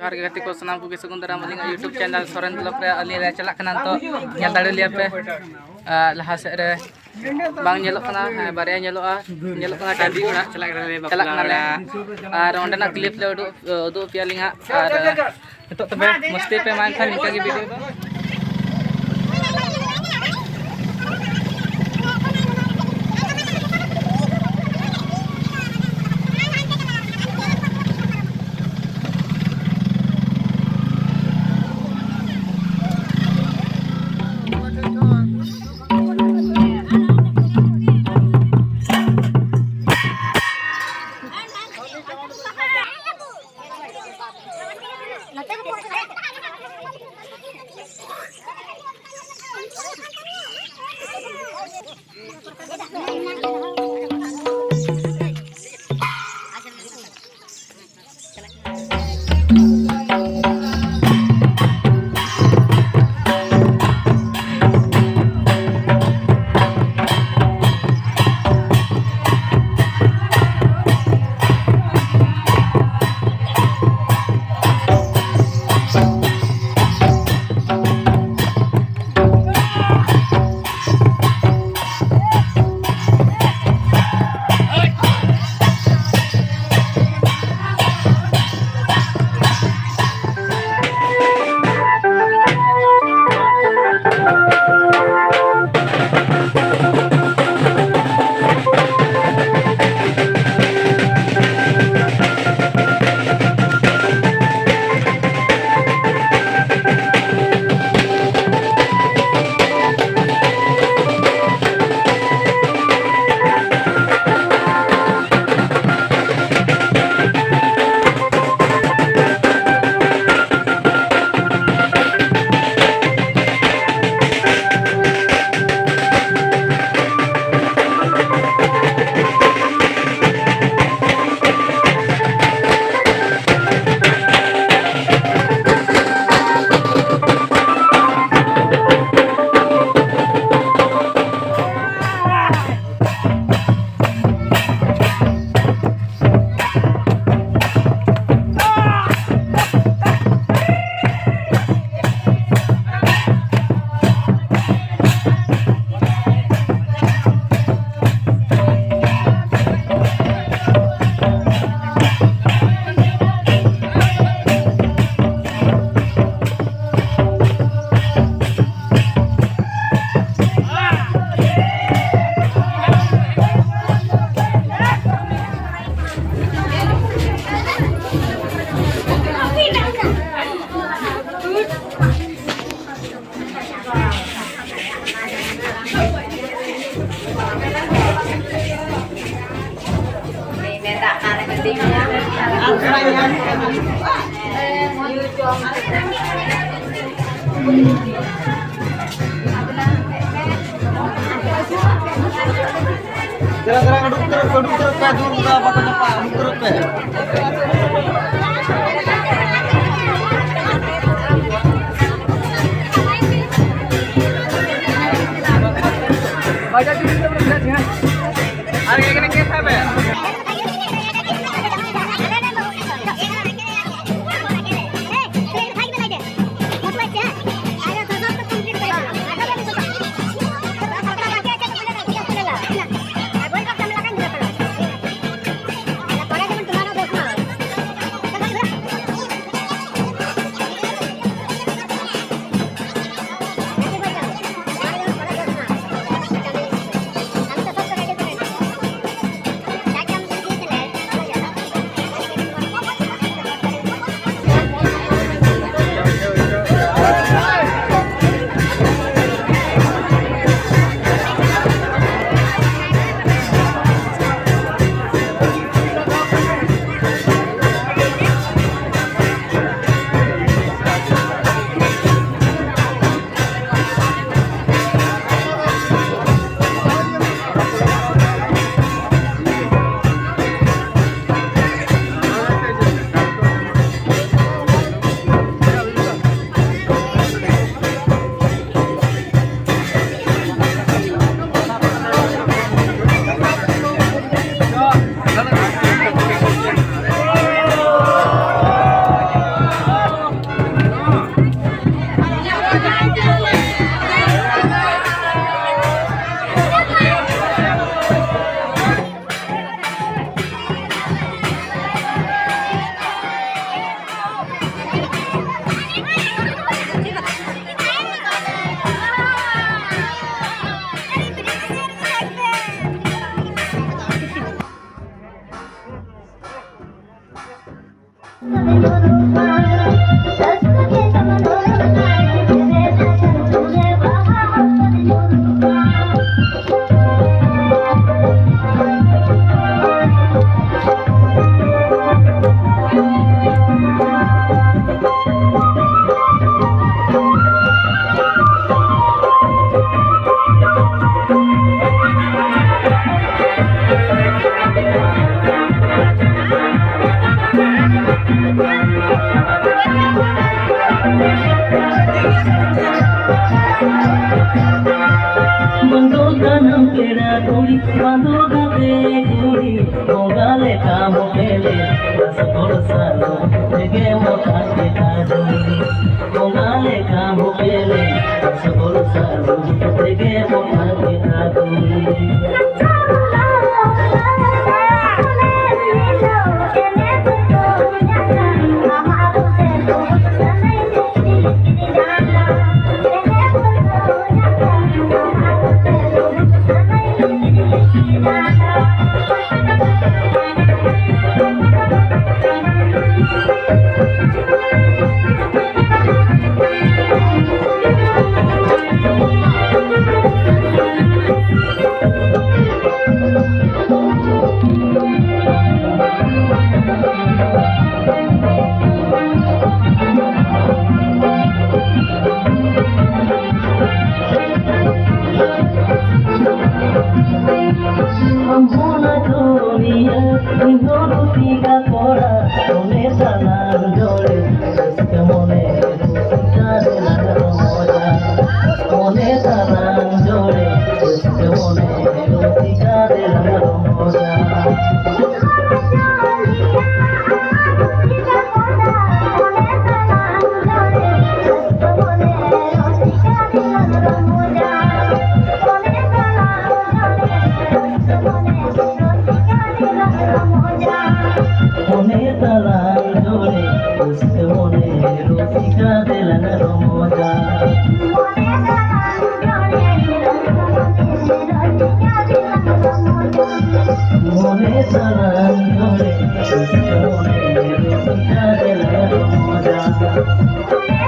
जोहार के गति को सनाम को सगुन दाराम अलिंग यूट्यूब चैनल सोरेनव्लॉग रे अली रे चला कना तो ñal दाड़े लिया पे लहा से रे बांग ñelok kana बारे ñeloa ñelok kana टांडी उड़ा चला कना ले और ओंडना क्लिप ले उदु पिया लिंगा और नितो तबे मस्ती पे मान खान इनका की वीडियो दो Gerak-gerak duduk terus Pak, dulu udah apa cepat, duduk terus Pak. Baca dulu terus ya. Harga kena kita Pak. মোটাকে কাজলি কোনালে কাবু পেলে সকল সারু থেকে মোটাকে কাজলি Ambuna dunia indoro tiga kora one salam jole seske mone kare lagaro moja one salam jole seske mone kare lagaro moja Mone talang jole, uske mone rosika delan romoja. Mone talang jole, uske mone rosika delan romoja.